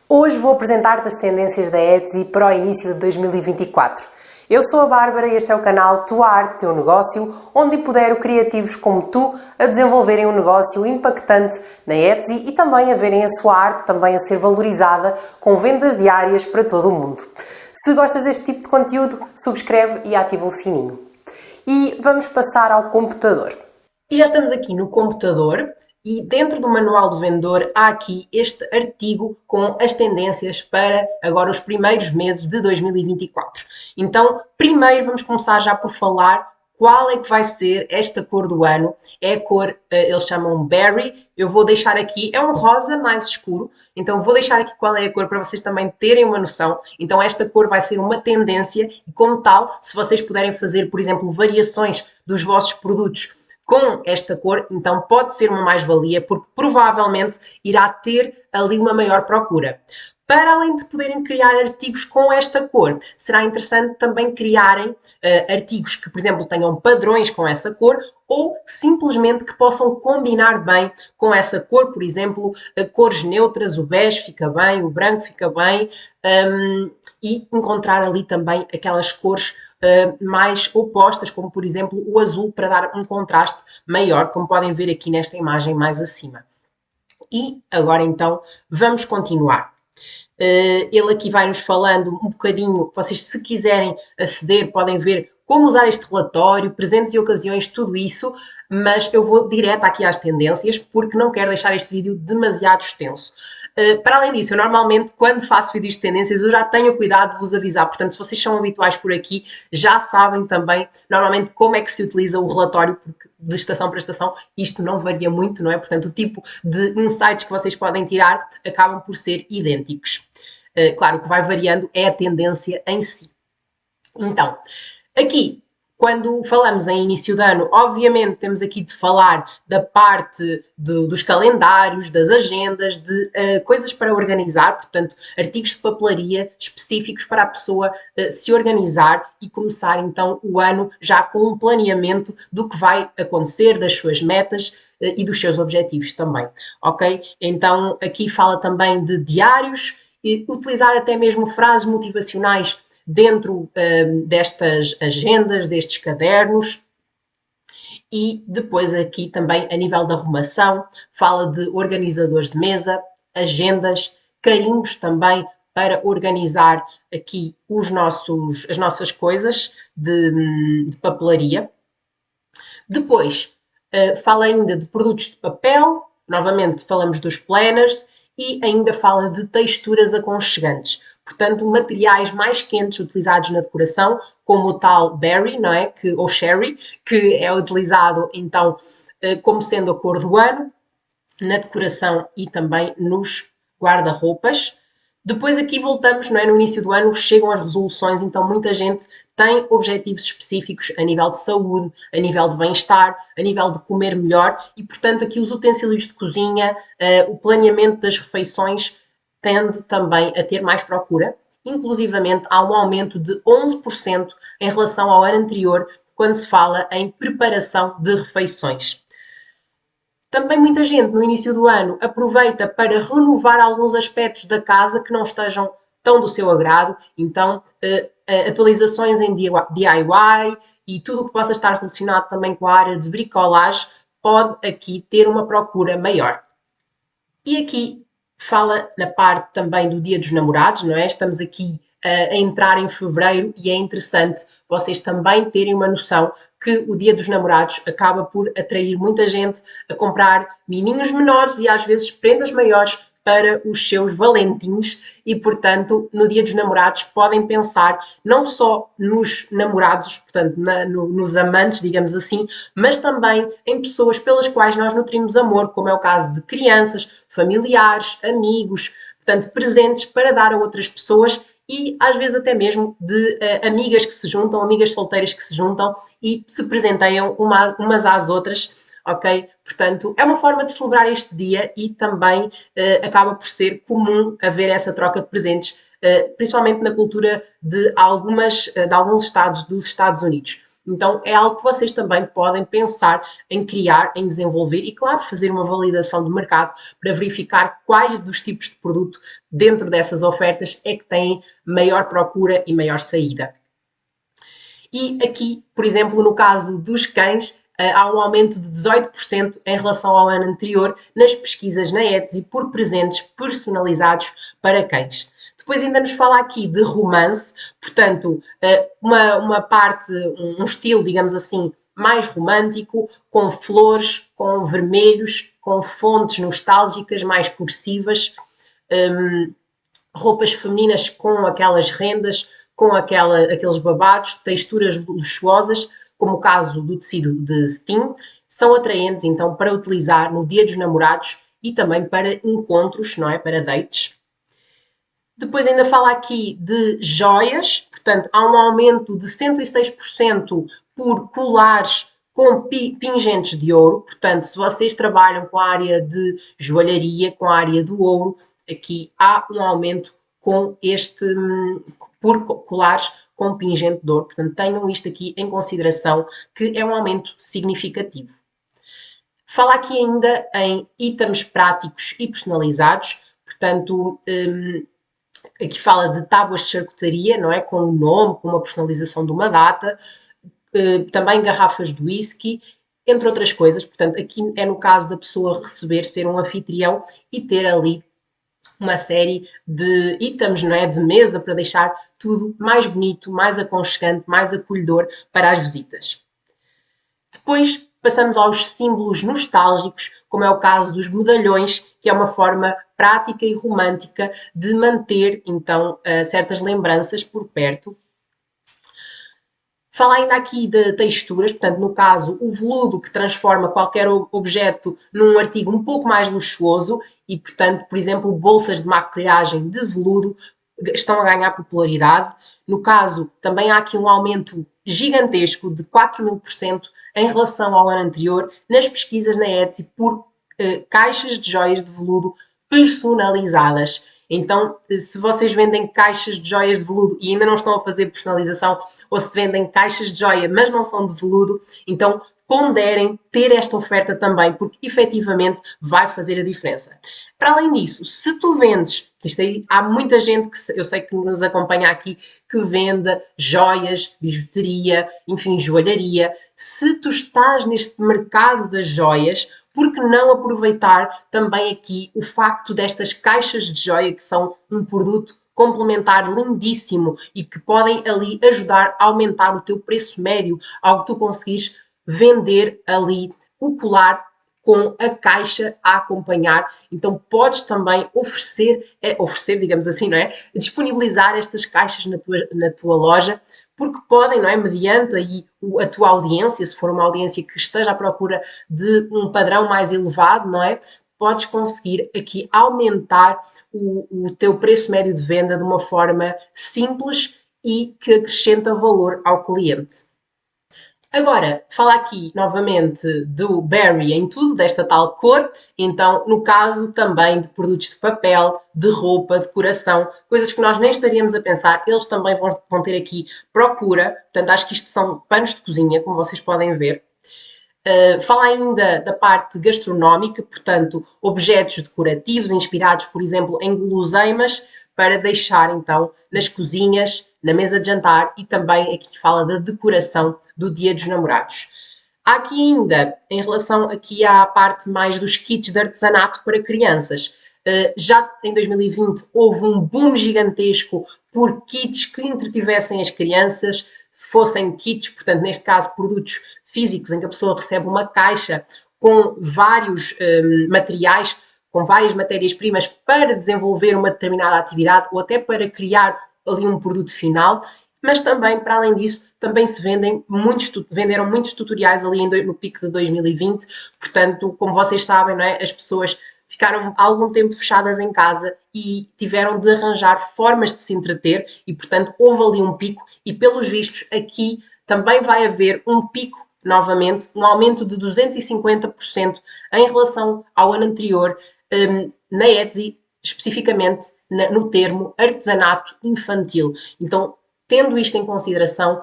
Hoje vou apresentar-te as tendências da Etsy para o início de 2024. Eu sou a Bárbara e este é o canal Tua Arte, Teu Negócio, onde empodero criativos como tu a desenvolverem um negócio impactante na Etsy e também a verem a sua arte também a ser valorizada com vendas diárias para todo o mundo. Se gostas deste tipo de conteúdo, subscreve e ativa o sininho. E vamos passar ao computador. E já estamos aqui no computador. E dentro do manual do vendedor há aqui este artigo com as tendências para agora os primeiros meses de 2024. Então, primeiro vamos começar já por falar qual é que vai ser esta cor do ano. É a cor, eles chamam Berry. Eu vou deixar aqui, é um rosa mais escuro, então vou deixar aqui qual é a cor para vocês também terem uma noção. Então esta cor vai ser uma tendência e como tal, se vocês puderem fazer, por exemplo, variações dos vossos produtos com esta cor, então pode ser uma mais-valia, porque provavelmente irá ter ali uma maior procura. Para além de poderem criar artigos com esta cor, será interessante também criarem artigos que, por exemplo, tenham padrões com essa cor ou simplesmente que possam combinar bem com essa cor, por exemplo, cores neutras, o bege fica bem, o branco fica bem, e encontrar ali também aquelas cores mais opostas, como por exemplo o azul, para dar um contraste maior, como podem ver aqui nesta imagem mais acima. E agora então vamos continuar. Ele aqui vai-nos falando um bocadinho, vocês se quiserem aceder podem ver como usar este relatório, presentes e ocasiões, tudo isso, mas eu vou direto aqui às tendências porque não quero deixar este vídeo demasiado extenso. Para além disso, eu normalmente quando faço vídeos de tendências eu já tenho cuidado de vos avisar, portanto se vocês são habituais por aqui já sabem também normalmente como é que se utiliza o relatório, porque de estação para estação isto não varia muito, não é? Portanto o tipo de insights que vocês podem tirar acabam por ser idênticos. Claro, o que vai variando é a tendência em si. Então, aqui, quando falamos em início de ano, obviamente temos aqui de falar da parte dos calendários, das agendas, de coisas para organizar, portanto, artigos de papelaria específicos para a pessoa se organizar e começar então o ano já com um planeamento do que vai acontecer, das suas metas e dos seus objetivos também, ok? Então, aqui fala também de diários, e utilizar até mesmo frases motivacionais dentro destas agendas, destes cadernos. E depois aqui também a nível da arrumação, fala de organizadores de mesa, agendas, carimbos também para organizar aqui as nossas coisas de papelaria. Depois fala ainda de produtos de papel, novamente falamos dos planners e ainda fala de texturas aconchegantes. Portanto, materiais mais quentes utilizados na decoração, como o tal berry, não é? Ou sherry, que é utilizado então como sendo a cor do ano, na decoração e também nos guarda-roupas. Depois aqui voltamos, não é? No início do ano chegam as resoluções, então muita gente tem objetivos específicos a nível de saúde, a nível de bem-estar, a nível de comer melhor e, portanto, aqui os utensílios de cozinha, o planeamento das refeições tende também a ter mais procura. Inclusivamente há um aumento de 11% em relação ao ano anterior quando se fala em preparação de refeições. Também muita gente no início do ano aproveita para renovar alguns aspectos da casa que não estejam tão do seu agrado, então atualizações em DIY e tudo o que possa estar relacionado também com a área de bricolagem pode aqui ter uma procura maior. E aqui fala na parte também do Dia dos Namorados, não é? Estamos aqui a entrar em fevereiro e é interessante vocês também terem uma noção que o Dia dos Namorados acaba por atrair muita gente a comprar miminhos menores e às vezes prendas maiores para os seus valentins e, portanto, no Dia dos Namorados podem pensar não só nos namorados, portanto, nos amantes, digamos assim, mas também em pessoas pelas quais nós nutrimos amor, como é o caso de crianças, familiares, amigos, portanto, presentes para dar a outras pessoas e às vezes até mesmo de amigas que se juntam, amigas solteiras que se juntam e se presenteiam umas às outras, ok? Portanto, é uma forma de celebrar este dia e também acaba por ser comum haver essa troca de presentes, principalmente na cultura de alguns estados dos Estados Unidos. Então é algo que vocês também podem pensar em criar, em desenvolver e, claro, fazer uma validação de mercado para verificar quais dos tipos de produto dentro dessas ofertas é que têm maior procura e maior saída. E aqui, por exemplo, no caso dos cães, há um aumento de 18% em relação ao ano anterior nas pesquisas na Etsy por presentes personalizados para cães. Depois ainda nos fala aqui de romance, portanto, uma parte, um estilo, digamos assim, mais romântico, com flores, com vermelhos, com fontes nostálgicas mais cursivas, roupas femininas com aquelas rendas, com aqueles babados, texturas luxuosas, como o caso do tecido de cetim, são atraentes então para utilizar no Dia dos Namorados e também para encontros, não é? Para dates. Depois ainda fala aqui de joias, portanto há um aumento de 106% por colares com pingentes de ouro, portanto se vocês trabalham com a área de joalharia, com a área do ouro, aqui há um aumento com por colares com pingente de ouro, portanto tenham isto aqui em consideração que é um aumento significativo. Fala aqui ainda em itens práticos e personalizados, portanto aqui fala de tábuas de charcutaria, não é? Com o nome, com uma personalização de uma data, também garrafas de whisky, entre outras coisas. Portanto, aqui é no caso da pessoa receber, ser um anfitrião e ter ali uma série de itens, não é? De mesa para deixar tudo mais bonito, mais aconchegante, mais acolhedor para as visitas. Depois passamos aos símbolos nostálgicos, como é o caso dos medalhões, que é uma forma prática e romântica de manter, então, certas lembranças por perto. Fala ainda aqui de texturas, portanto, no caso, o veludo que transforma qualquer objeto num artigo um pouco mais luxuoso e, portanto, por exemplo, bolsas de maquilhagem de veludo estão a ganhar popularidade. No caso, também há aqui um aumento gigantesco de 4.000% em relação ao ano anterior nas pesquisas na Etsy por caixas de joias de veludo personalizadas. Então, se vocês vendem caixas de joias de veludo e ainda não estão a fazer personalização, ou se vendem caixas de joia, mas não são de veludo, então ponderem ter esta oferta também, porque efetivamente vai fazer a diferença. Para além disso, se tu vendes, isto aí, há muita gente que eu sei que nos acompanha aqui que vende joias, bijuteria, enfim, joalharia. Se tu estás neste mercado das joias, por que não aproveitar também aqui o facto destas caixas de joia que são um produto complementar lindíssimo e que podem ali ajudar a aumentar o teu preço médio ao que tu conseguires vender ali o colar com a caixa a acompanhar. Então podes também oferecer, digamos assim, não é? Disponibilizar estas caixas na tua loja, porque podem, não é? Mediante aí a tua audiência, se for uma audiência que esteja à procura de um padrão mais elevado, não é? Podes conseguir aqui aumentar o teu preço médio de venda de uma forma simples e que acrescenta valor ao cliente. Agora, fala aqui novamente do Berry em tudo, desta tal cor, então no caso também de produtos de papel, de roupa, decoração, coisas que nós nem estaríamos a pensar, eles também vão ter aqui procura, portanto acho que isto são panos de cozinha, como vocês podem ver. Fala ainda da parte gastronómica, portanto, objetos decorativos inspirados, por exemplo, em guloseimas, para deixar então nas cozinhas, na mesa de jantar e também aqui fala da decoração do Dia dos Namorados. Há aqui ainda, em relação aqui à parte mais dos kits de artesanato para crianças, já em 2020 houve um boom gigantesco por kits que entretivessem as crianças, fossem kits, portanto, neste caso, produtos físicos, em que a pessoa recebe uma caixa com vários materiais, com várias matérias-primas para desenvolver uma determinada atividade ou até para criar ali um produto final, mas também, para além disso, também se venderam muitos tutoriais ali no pico de 2020, portanto, como vocês sabem, não é? As pessoas ficaram algum tempo fechadas em casa e tiveram de arranjar formas de se entreter e, portanto, houve ali um pico e, pelos vistos, aqui também vai haver um pico novamente, um aumento de 250% em relação ao ano anterior na Etsy, especificamente no termo artesanato infantil. Então, tendo isto em consideração,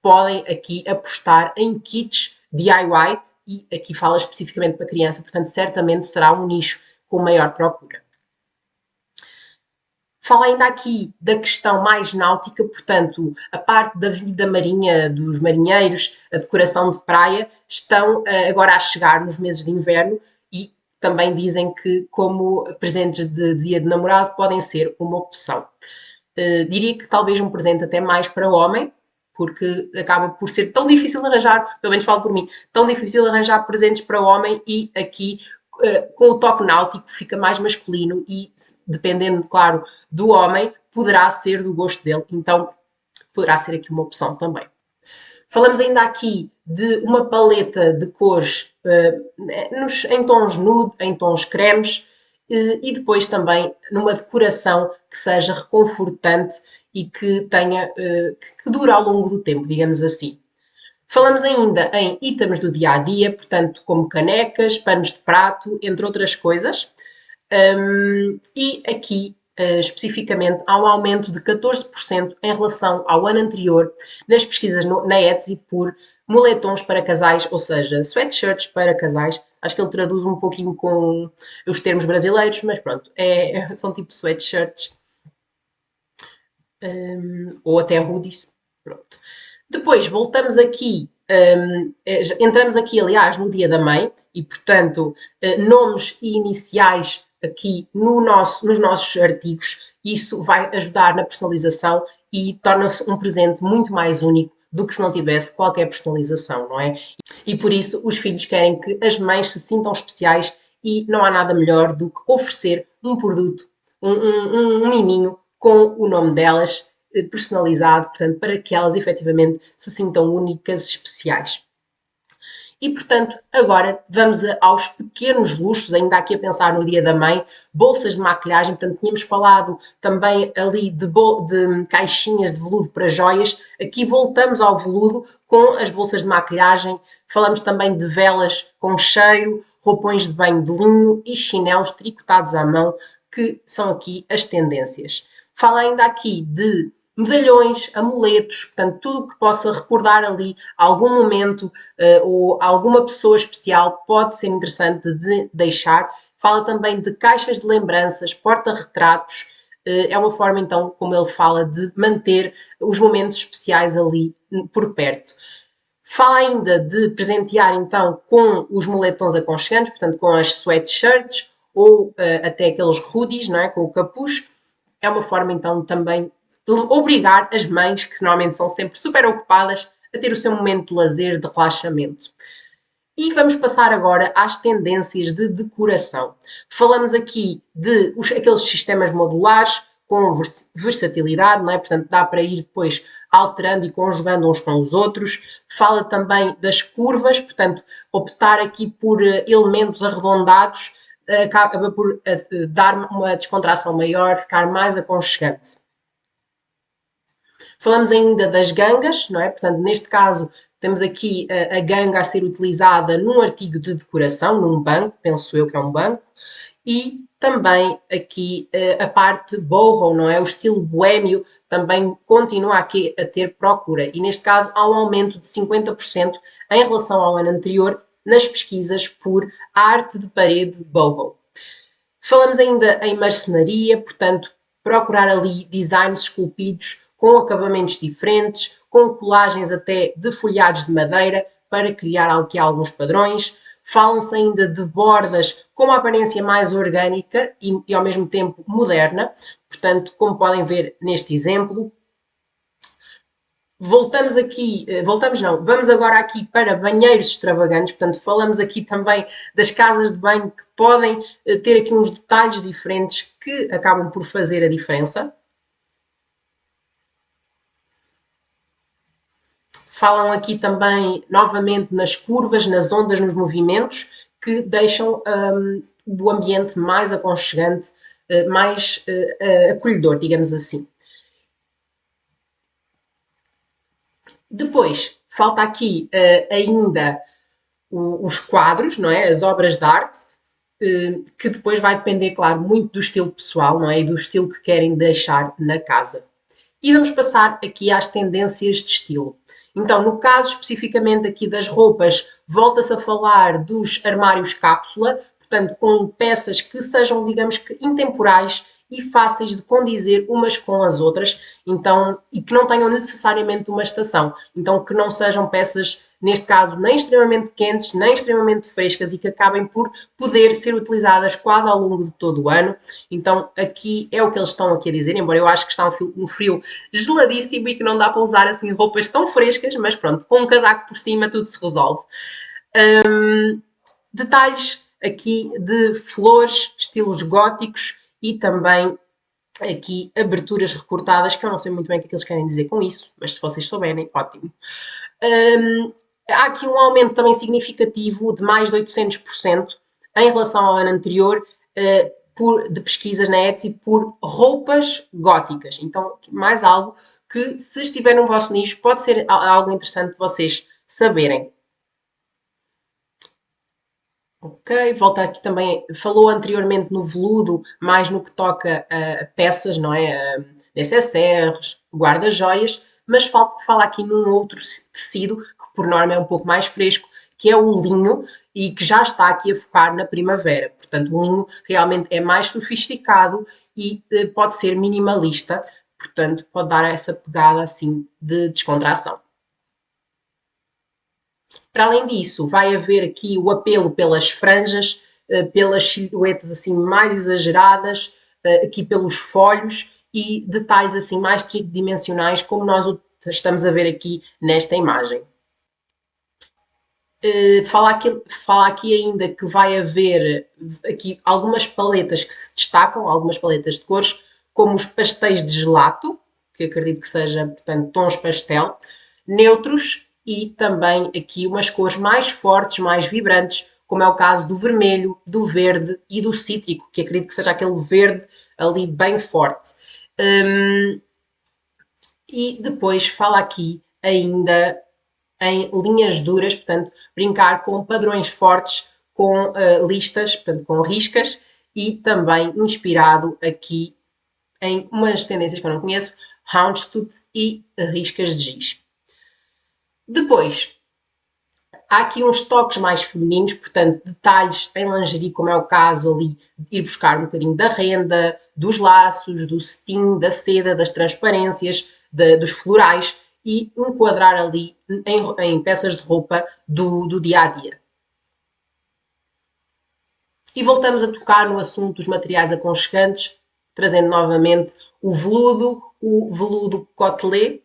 podem aqui apostar em kits DIY e aqui fala especificamente para criança, portanto certamente será um nicho com maior procura. Fala ainda aqui da questão mais náutica, portanto, a parte da vida marinha, dos marinheiros, a decoração de praia, estão agora a chegar nos meses de inverno e também dizem que, como presentes de dia de namorado, podem ser uma opção. Diria que talvez um presente até mais para o homem, porque acaba por ser tão difícil de arranjar, pelo menos falo por mim, tão difícil de arranjar presentes para o homem e aqui com o toque náutico fica mais masculino e, dependendo, claro, do homem, poderá ser do gosto dele. Então, poderá ser aqui uma opção também. Falamos ainda aqui de uma paleta de cores em tons nude, em tons cremes e depois também numa decoração que seja reconfortante e que tenha, que dure ao longo do tempo, digamos assim. Falamos ainda em itens do dia a dia, portanto, como canecas, panos de prato, entre outras coisas. E aqui, especificamente, há um aumento de 14% em relação ao ano anterior nas pesquisas na Etsy por moletons para casais, ou seja, sweatshirts para casais. Acho que ele traduz um pouquinho com os termos brasileiros, mas pronto, são tipo sweatshirts. Ou até hoodies. Pronto. Depois voltamos aqui, entramos aqui, aliás, no Dia da Mãe e, portanto, nomes e iniciais aqui nos nossos artigos. Isso vai ajudar na personalização e torna-se um presente muito mais único do que se não tivesse qualquer personalização, não é? E por isso os filhos querem que as mães se sintam especiais e não há nada melhor do que oferecer um produto, um miminho com o nome delas personalizado, portanto, para que elas efetivamente se sintam únicas, especiais. E, portanto, agora vamos aos pequenos luxos, ainda aqui a pensar no Dia da Mãe, bolsas de maquilhagem, portanto, tínhamos falado também ali de caixinhas de veludo para joias, aqui voltamos ao veludo com as bolsas de maquilhagem, falamos também de velas com cheiro, roupões de banho de linho e chinelos tricotados à mão, que são aqui as tendências. Fala ainda aqui de medalhões, amuletos, portanto, tudo o que possa recordar ali algum momento ou alguma pessoa especial pode ser interessante de deixar. Fala também de caixas de lembranças, porta-retratos. É uma forma, então, como ele fala, de manter os momentos especiais ali por perto. Fala ainda de presentear, então, com os moletons aconchegantes, portanto, com as sweatshirts ou até aqueles hoodies, não é? Com o capuz. É uma forma, então, também de obrigar as mães, que normalmente são sempre super ocupadas, a ter o seu momento de lazer, de relaxamento. E vamos passar agora às tendências de decoração. Falamos aqui de aqueles sistemas modulares com versatilidade, não é? Portanto, dá para ir depois alterando e conjugando uns com os outros. Fala também das curvas, portanto, optar aqui por elementos arredondados acaba por dar uma descontração maior, ficar mais aconchegante. Falamos ainda das gangas, não é? Portanto, neste caso, temos aqui a ganga a ser utilizada num artigo de decoração, num banco, penso eu que é um banco, e também aqui a parte boho, não é? O estilo boémio também continua aqui a ter procura, e neste caso há um aumento de 50% em relação ao ano anterior nas pesquisas por arte de parede boho. Falamos ainda em marcenaria, portanto, procurar ali designs esculpidos com acabamentos diferentes, com colagens até de folhados de madeira para criar aqui alguns padrões. Falam-se ainda de bordas com uma aparência mais orgânica e ao mesmo tempo moderna, portanto, como podem ver neste exemplo. Voltamos aqui, vamos agora aqui para banheiros extravagantes, portanto falamos aqui também das casas de banho que podem ter aqui uns detalhes diferentes que acabam por fazer a diferença. Falam aqui também, novamente, nas curvas, nas ondas, nos movimentos, que deixam o ambiente mais aconchegante, mais acolhedor, digamos assim. Depois, falta aqui ainda os quadros, não é? As obras de arte, que depois vai depender, claro, muito do estilo pessoal, não é? E do estilo que querem deixar na casa. E vamos passar aqui às tendências de estilo. Então, no caso especificamente aqui das roupas, volta-se a falar dos armários cápsula, portanto, com peças que sejam, digamos que, intemporais e fáceis de condizer umas com as outras, então, e que não tenham necessariamente uma estação. Então, que não sejam peças, neste caso, nem extremamente quentes, nem extremamente frescas e que acabem por poder ser utilizadas quase ao longo de todo o ano. Então, aqui é o que eles estão aqui a dizer, embora eu acho que está um frio geladíssimo e que não dá para usar assim roupas tão frescas, mas pronto, com um casaco por cima tudo se resolve. Detalhes aqui de flores, estilos góticos e também aqui aberturas recortadas, que eu não sei muito bem o que eles querem dizer com isso, mas se vocês souberem, ótimo. Há aqui um aumento também significativo de mais de 800% em relação ao ano anterior de pesquisas na Etsy por roupas góticas. Então, mais algo que, se estiver no vosso nicho, pode ser algo interessante de vocês saberem. Ok, volta aqui também, falou anteriormente no veludo, mais no que toca a peças, não é? A necessaires, guarda-joias, mas fala aqui num outro tecido, que por norma é um pouco mais fresco, que é o linho, e que já está aqui a focar na primavera. Portanto, o linho realmente é mais sofisticado e pode ser minimalista, portanto, pode dar essa pegada assim de descontração. Para além disso, vai haver aqui o apelo pelas franjas, pelas silhuetas assim mais exageradas, aqui pelos folhos e detalhes assim mais tridimensionais, como nós estamos a ver aqui nesta imagem. Fala aqui ainda que vai haver aqui algumas paletas que se destacam, algumas paletas de cores, como os pastéis de gelato, que acredito que seja, portanto, tons pastel, neutros e também aqui umas cores mais fortes, mais vibrantes, como é o caso do vermelho, do verde e do cítrico, que acredito que seja aquele verde ali bem forte. E depois fala aqui ainda em linhas duras, portanto, brincar com padrões fortes, com listas, portanto, com riscas e também inspirado aqui em umas tendências que eu não conheço, houndstooth e riscas de giz. Depois, há aqui uns toques mais femininos, portanto, detalhes em lingerie, como é o caso ali de ir buscar um bocadinho da renda, dos laços, do cetim, da seda, das transparências, dos florais e enquadrar ali em peças de roupa do dia a dia. E voltamos a tocar no assunto dos materiais aconchegantes, trazendo novamente o veludo cotelé,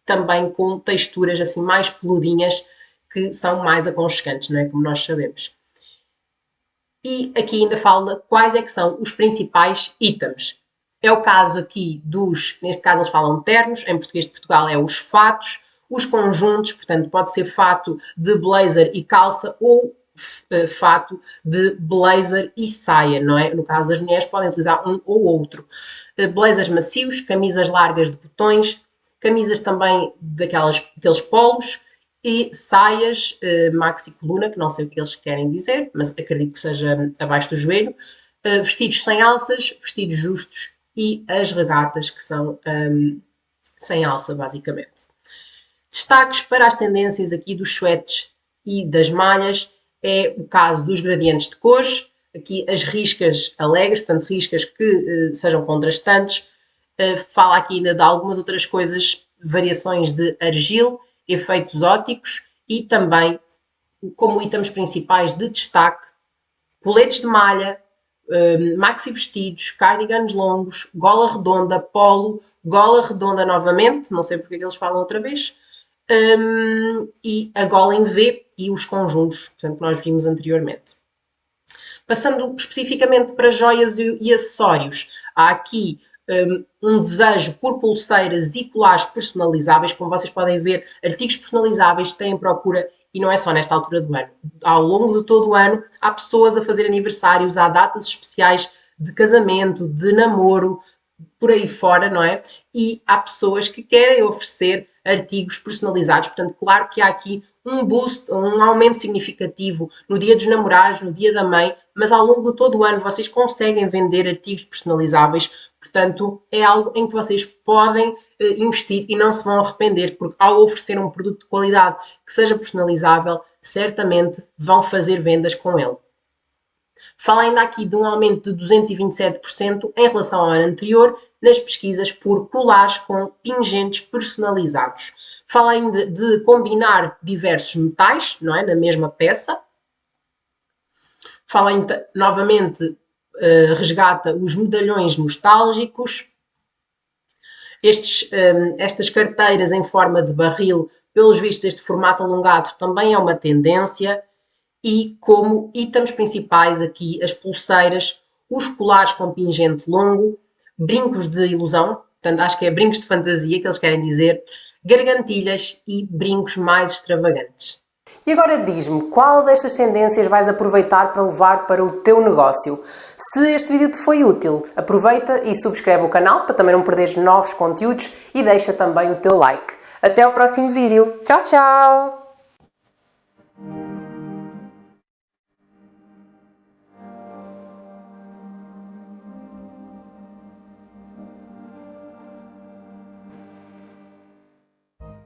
também com texturas assim mais peludinhas, que são mais aconchegantes, não é? Como nós sabemos. E aqui ainda fala quais é que são os principais itens. É o caso aqui neste caso eles falam ternos, em português de Portugal é os fatos, os conjuntos, portanto pode ser fato de blazer e calça ou fato de blazer e saia, não é? No caso das mulheres podem utilizar um ou outro. Blazers macios, camisas largas de botões, camisas também daqueles polos e saias maxi coluna, que não sei o que eles querem dizer, mas acredito que seja abaixo do joelho, vestidos sem alças, vestidos justos e as regatas, que são sem alça, basicamente. Destaques para as tendências aqui dos suetes e das malhas é o caso dos gradientes de cores, aqui as riscas alegres, portanto riscas que sejam contrastantes. Fala aqui ainda de algumas outras coisas, variações de argil, efeitos ópticos e também, como itens principais de destaque, coletes de malha, maxi vestidos, cardigans longos, gola redonda, polo, gola redonda novamente, não sei porque eles falam outra vez, e a gola em V e os conjuntos, portanto, que nós vimos anteriormente. Passando especificamente para joias e acessórios, há aqui um desejo por pulseiras e colares personalizáveis. Como vocês podem ver, artigos personalizáveis têm procura e não é só nesta altura do ano. Ao longo de todo o ano, há pessoas a fazer aniversários, há datas especiais de casamento, de namoro, por aí fora, não é? E há pessoas que querem oferecer artigos personalizados. Portanto, claro que há aqui um boost, um aumento significativo no dia dos namorados, no dia da mãe, mas ao longo de todo o ano vocês conseguem vender artigos personalizáveis. Portanto, é algo em que vocês podem investir e não se vão arrepender, porque ao oferecer um produto de qualidade que seja personalizável, certamente vão fazer vendas com ele. Fala ainda aqui de um aumento de 227% em relação ao ano anterior nas pesquisas por colares com pingentes personalizados. Fala ainda de combinar diversos metais, não é, na mesma peça. Fala ainda, novamente, resgata os medalhões nostálgicos. Estas carteiras em forma de barril, pelos vistos, este formato alongado também é uma tendência. E como itens principais aqui as pulseiras, os colares com pingente longo, brincos de ilusão, portanto acho que é brincos de fantasia que eles querem dizer, gargantilhas e brincos mais extravagantes. E agora diz-me, qual destas tendências vais aproveitar para levar para o teu negócio? Se este vídeo te foi útil, aproveita e subscreve o canal para também não perderes novos conteúdos e deixa também o teu like. Até ao próximo vídeo. Tchau, tchau!